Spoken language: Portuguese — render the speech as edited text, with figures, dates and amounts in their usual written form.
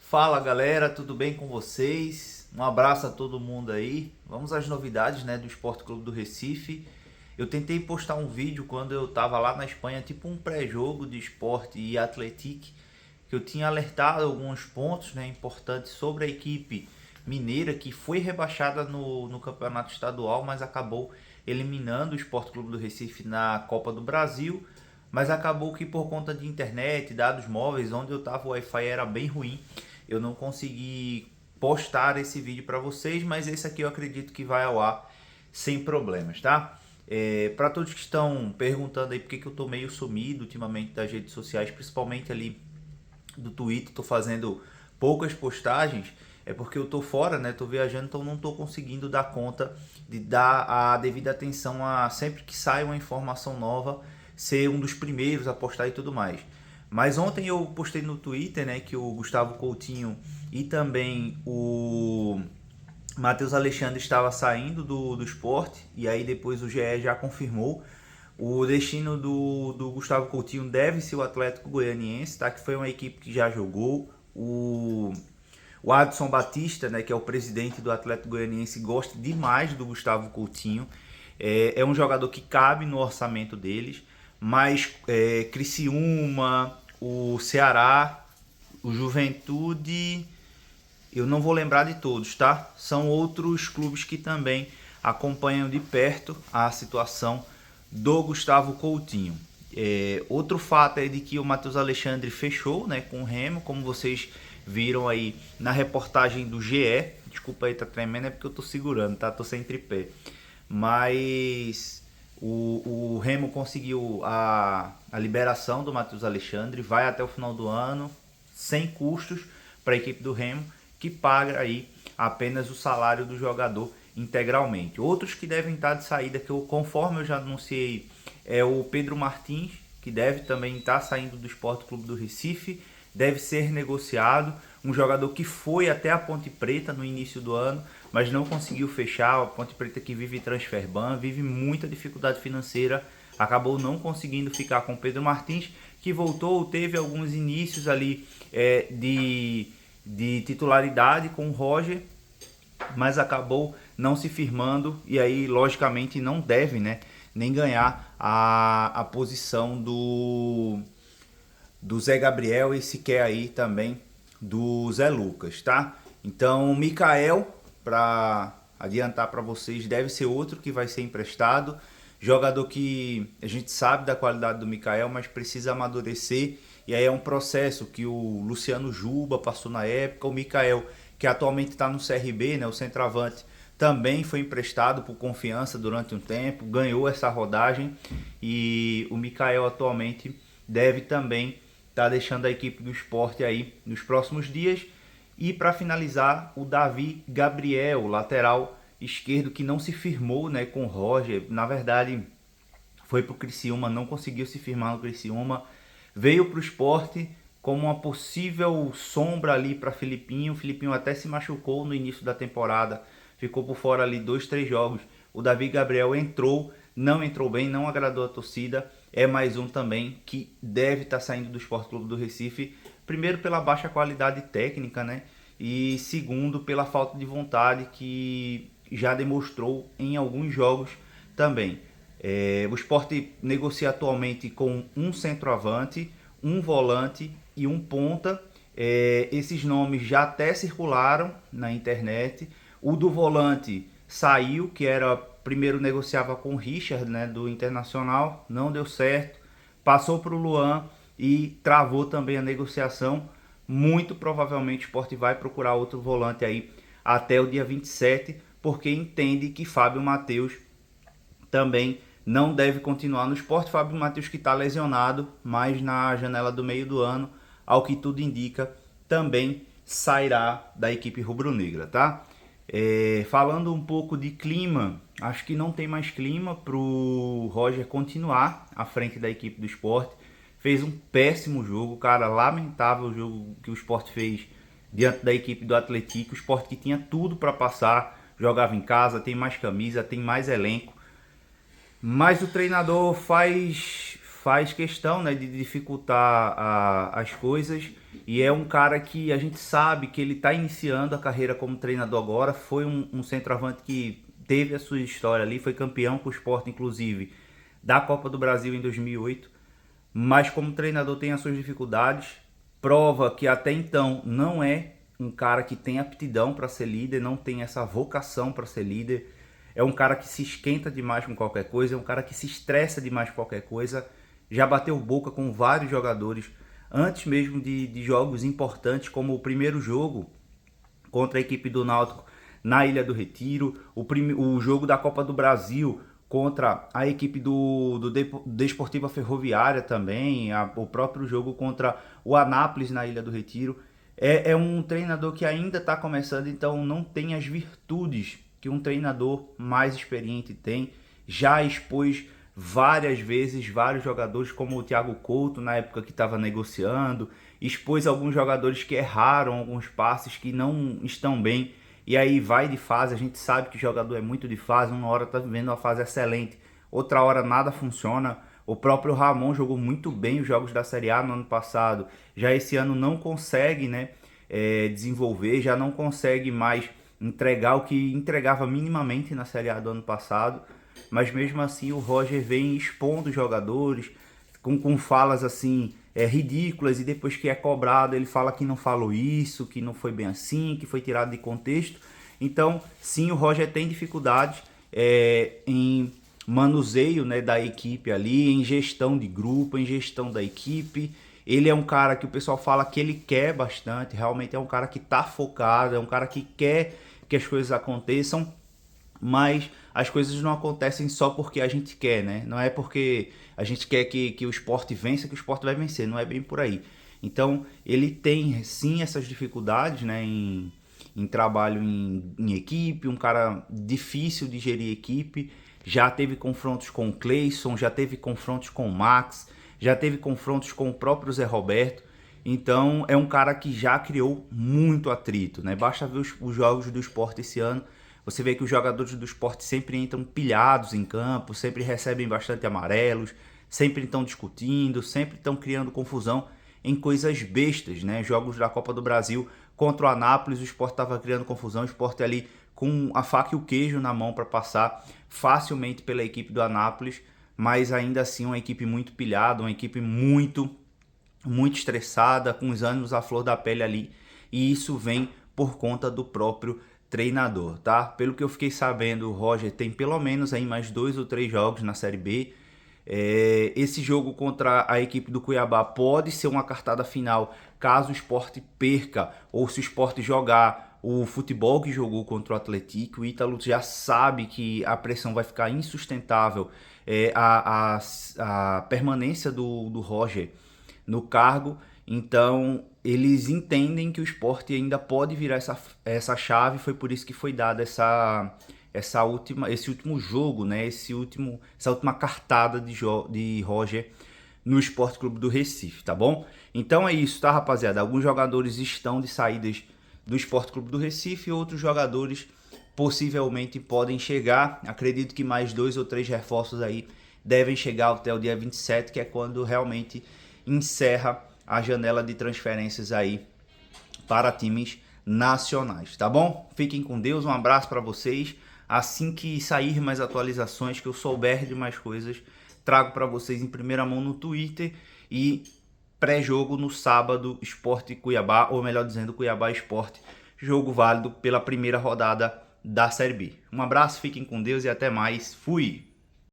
Fala galera, tudo bem com vocês? Um abraço a todo mundo aí. Vamos às novidades, né, do Esporte Clube do Recife. Eu tentei postar um vídeo quando eu tava lá na Espanha, tipo um pré-jogo de Sport e Atlético, que eu tinha alertado alguns pontos, né, importantes sobre a equipe mineira que foi rebaixada no campeonato estadual, mas acabou eliminando o Esporte Clube do Recife na Copa do Brasil. Mas acabou que por conta de internet, dados móveis, onde eu tava o Wi-Fi era bem ruim, eu não consegui postar esse vídeo para vocês, mas esse aqui eu acredito que vai ao ar sem problemas, tá? Para todos que estão perguntando aí por que eu tô meio sumido ultimamente das redes sociais, principalmente ali do Twitter, tô fazendo poucas postagens, é porque eu tô fora, né? Tô viajando, então não tô conseguindo dar conta de dar a devida atenção a sempre que sai uma informação nova, ser um dos primeiros a postar e tudo mais. Mas ontem eu postei no Twitter, né, que o Gustavo Coutinho e também o Matheus Alexandre estava saindo do esporte, e aí depois o GE já confirmou. O destino do Gustavo Coutinho deve ser o Atlético Goianiense, tá? Que foi uma equipe que já jogou. O Adson Batista, né, que é o presidente do Atlético Goianiense, gosta demais do Gustavo Coutinho. É um jogador que cabe no orçamento deles, mas Criciúma, o Ceará, o Juventude, eu não vou lembrar de todos, tá? São outros clubes que também acompanham de perto a situação do Gustavo Coutinho. Outro fato é de que o Matheus Alexandre fechou, né, com o Remo, como vocês viram aí na reportagem do GE. Desculpa aí, tá tremendo, é porque eu tô segurando, tá? Tô sem tripé. Mas o Remo conseguiu a liberação do Matheus Alexandre, vai até o final do ano, sem custos para a equipe do Remo, que paga aí apenas o salário do jogador integralmente. Outros que devem estar de saída, que eu, conforme eu já anunciei, é o Pedro Martins, que deve também estar saindo do Esporte Clube do Recife, deve ser negociado, um jogador que foi até a Ponte Preta no início do ano, mas não conseguiu fechar. A Ponte Preta, que vive transfer ban, vive muita dificuldade financeira, acabou não conseguindo ficar com o Pedro Martins, que voltou, teve alguns inícios ali de titularidade com o Roger, mas acabou não se firmando, e aí logicamente não deve, né, nem ganhar a posição do Zé Gabriel e sequer aí também do Zé Lucas, tá? Então, Mikael, para adiantar para vocês, deve ser outro que vai ser emprestado. Jogador que a gente sabe da qualidade do Mikael, mas precisa amadurecer. E aí é um processo que o Luciano Juba passou na época. O Mikael, que atualmente está no CRB, né, o centroavante, também foi emprestado por Confiança durante um tempo, ganhou essa rodagem. E o Mikael atualmente deve também estar deixando a equipe do Sport aí nos próximos dias. E para finalizar, o Davi Gabriel, lateral esquerdo, que não se firmou, né, com o Roger. Na verdade, foi para o Criciúma, não conseguiu se firmar no Criciúma. Veio para o Sport como uma possível sombra ali para Filipinho. O Filipinho até se machucou no início da temporada, ficou por fora ali 2, 3 jogos. O Davi Gabriel entrou, não entrou bem, não agradou a torcida. É mais um também que deve estar saindo do Sport Clube do Recife. Primeiro pela baixa qualidade técnica, né? E segundo pela falta de vontade que já demonstrou em alguns jogos também. O Sport negocia atualmente com um centroavante, um volante e um ponta. Esses nomes já até circularam na internet. O do volante saiu, que era primeiro negociava com o Richard, né, do Internacional, não deu certo. Passou para o Luan e travou também a negociação. Muito provavelmente o Sport vai procurar outro volante aí até o dia 27, porque entende que Fábio Matheus também não deve continuar no Sport. Fábio Matheus, que está lesionado, mas na janela do meio do ano, ao que tudo indica, também sairá da equipe rubro-negra, tá? Falando um pouco de clima, acho que não tem mais clima para o Roger continuar à frente da equipe do Sport. Fez um péssimo jogo, cara, lamentável o jogo que o Sport fez diante da equipe do Atlético. O Sport, que tinha tudo para passar, jogava em casa, tem mais camisa, tem mais elenco, mas o treinador faz questão, né, de dificultar as coisas, e é um cara que a gente sabe que ele está iniciando a carreira como treinador agora. Foi um centroavante que teve a sua história ali, foi campeão com o Sport, inclusive, da Copa do Brasil em 2008, mas como treinador tem as suas dificuldades, prova que até então não é um cara que tem aptidão para ser líder, não tem essa vocação para ser líder. É um cara que se esquenta demais com qualquer coisa, é um cara que se estressa demais com qualquer coisa. Já bateu boca com vários jogadores antes mesmo de jogos importantes, como o primeiro jogo contra a equipe do Náutico na Ilha do Retiro, o jogo da Copa do Brasil contra a equipe do Desportiva Ferroviária também, o próprio jogo contra o Anápolis na Ilha do Retiro. É um treinador que ainda está começando, então não tem as virtudes que um treinador mais experiente tem. Já expôs várias vezes vários jogadores, como o Thiago Couto, na época que estava negociando, expôs alguns jogadores que erraram alguns passes, que não estão bem, e aí vai de fase. A gente sabe que o jogador é muito de fase, uma hora está vivendo uma fase excelente, outra hora nada funciona. O próprio Ramon jogou muito bem os jogos da Série A no ano passado, já esse ano não consegue, né, desenvolver, já não consegue mais entregar o que entregava minimamente na Série A do ano passado. Mas mesmo assim o Roger vem expondo os jogadores com falas assim ridículas, e depois que é cobrado ele fala que não falou isso, que não foi bem assim, que foi tirado de contexto. Então sim, o Roger tem dificuldades em manuseio, né, da equipe ali, em gestão de grupo, em gestão da equipe. Ele é um cara que o pessoal fala que ele quer bastante, realmente é um cara que está focado, é um cara que quer que as coisas aconteçam, mas as coisas não acontecem só porque a gente quer, né? Não é porque a gente quer que o Sport vença que o Sport vai vencer, não é bem por aí. Então ele tem sim essas dificuldades, né, em trabalho em equipe, um cara difícil de gerir equipe. Já teve confrontos com o Cleison, já teve confrontos com o Max, já teve confrontos com o próprio Zé Roberto. Então é um cara que já criou muito atrito, né? Basta ver os jogos do Sport esse ano, você vê que os jogadores do Sport sempre entram pilhados em campo, sempre recebem bastante amarelos, sempre estão discutindo, sempre estão criando confusão em coisas bestas, né? Jogos da Copa do Brasil contra o Anápolis, o Sport estava criando confusão, o Sport ali com a faca e o queijo na mão para passar facilmente pela equipe do Anápolis, mas ainda assim uma equipe muito pilhada, uma equipe muito estressada, com os ânimos à flor da pele ali, e isso vem por conta do próprio treinador, tá? Pelo que eu fiquei sabendo, o Roger tem pelo menos aí mais 2 ou 3 jogos na Série B. Esse jogo contra a equipe do Cuiabá pode ser uma cartada final caso o Sport perca, ou se o Sport jogar o futebol que jogou contra o Atlético. O Ítalo já sabe que a pressão vai ficar insustentável, a permanência do Roger no cargo. Então eles entendem que o Sport ainda pode virar essa chave. Foi por isso que foi dada esse último jogo, né? Essa última cartada de Roger no Sport Clube do Recife, tá bom? Então é isso, tá, rapaziada? Alguns jogadores estão de saídas do Sport Clube do Recife, e outros jogadores possivelmente podem chegar. Acredito que mais 2 ou 3 reforços aí devem chegar até o dia 27, que é quando realmente encerra a janela de transferências aí para times nacionais, tá bom? Fiquem com Deus, um abraço para vocês. Assim que sair mais atualizações, que eu souber de mais coisas, trago para vocês em primeira mão no Twitter. E pré-jogo no sábado, Sport e Cuiabá, ou melhor dizendo, Cuiabá Sport, jogo válido pela primeira rodada da Série B. Um abraço, fiquem com Deus e até mais. Fui!